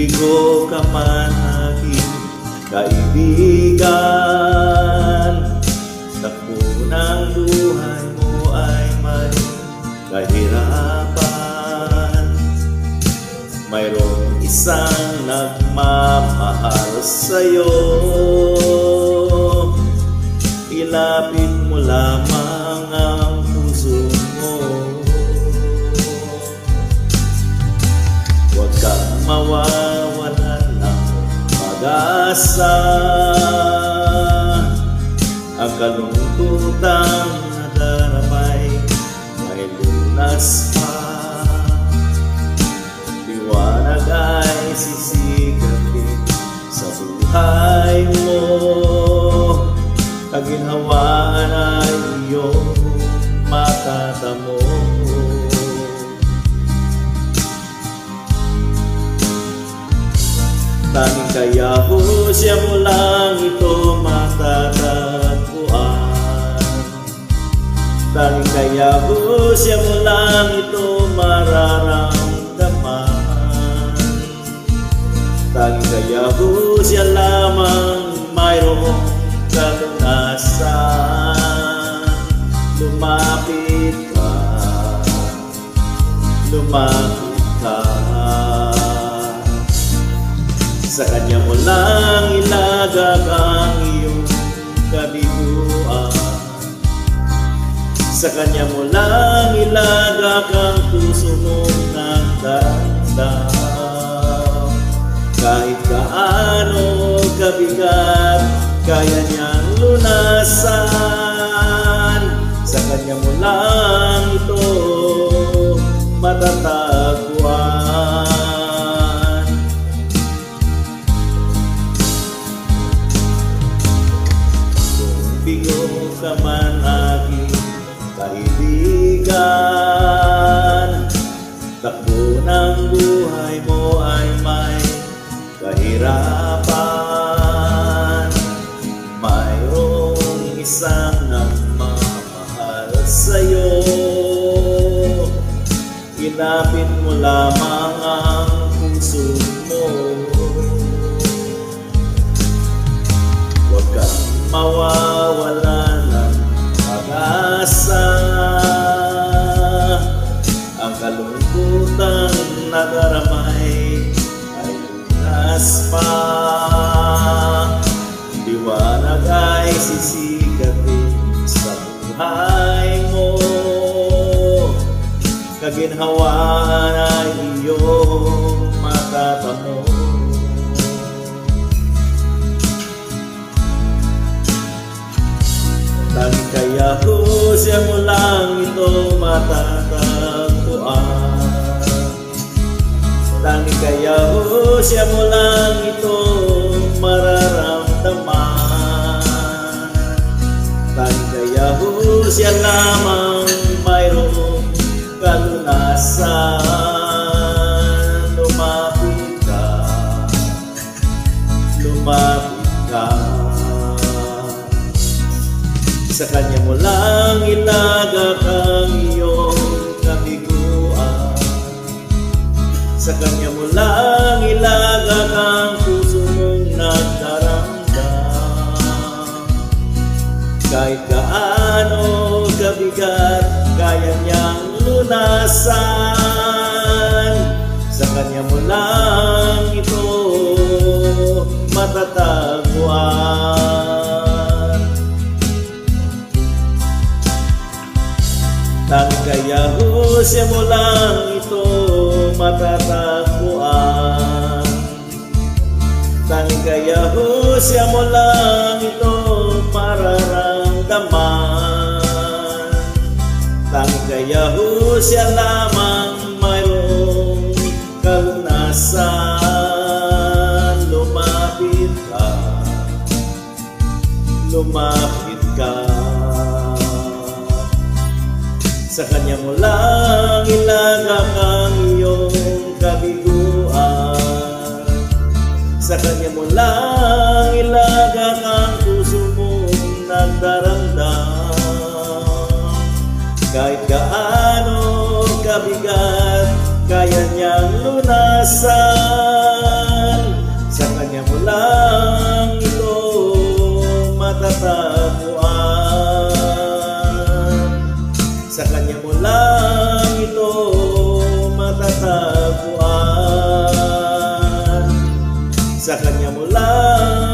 bigo ka man aking kaibigan, takbo ng buhay mo ay may kahirapan. Mayroong isang nagmamahal sa'yo, ilapit mo lamang ang puso mo. Huwag kang mawawalan ng pag-asa, ang kalungkutang nadaramay may lunas pa. Liwanag ay sisigatin sa buhay mo, kaginhawaan ay iyong matatamo. Tanging kaya siya mo lang ito matatagpuan. Tanging kaya siya mo lang ito mararamdaman. Tanging kaya siya lamang mayroong kalunasan. Lumapit ka, lumapit ka. Sa Kanya mo lang ilagak ang iyong kabiguan. Sa Kanya mo lang ilagak ang puso mong nagdamdam. Kahit gaano kabigat, kaya niyang lunasan. Sa Kanya mo lang ito matatagpuan. Bigo ka man aking kaibigan, takbo ng buhay mo ay may kahirapan. Mayroong isang nagmamahal sa'yo, ilapit mo lamang ang puso mo. Huwag kang mawawala ng pag-asa, ang kalungkutang nadaramay ay lunas pa. Liwanag ay sisigatin sa buhay mo, kaginhawaan ay iyong matatamo. Tanging kaya siya mo lang ito matatagpuan. Tanging kaya siya mo lang ito mararamdaman. Tanging kaya siya lamang mayroong kalunasan. Lumapit ka, lumapit ka. Sa Kanya mo lang ilagak ang iyong kabiguan. Sa Kanya mo lang ilagak ang puso mong nagdaramdam. Kahit gaano kabigat, kaya niyang lunasan. Sa Kanya mo lang ito matatagpuan. Tanging kaya siya mo lang ito matatagpuan. Tanging kaya siya mo lang ito mararamdaman. Tanging kaya siya lamang mayroong kalunasan. Lumapit ka, lumapit ka. Sa Kanya mo lang ilagak ang iyong kabiguan. Sa Kanya mo lang ilagak ang puso mong nagdaramdam. Kahit gaano kabigat, kaya niyang lunasan. Sa Kanya mo lang ito matatagpuan. Sa Kanya mo lang ito matatagpuan. Sa Kanya mo lang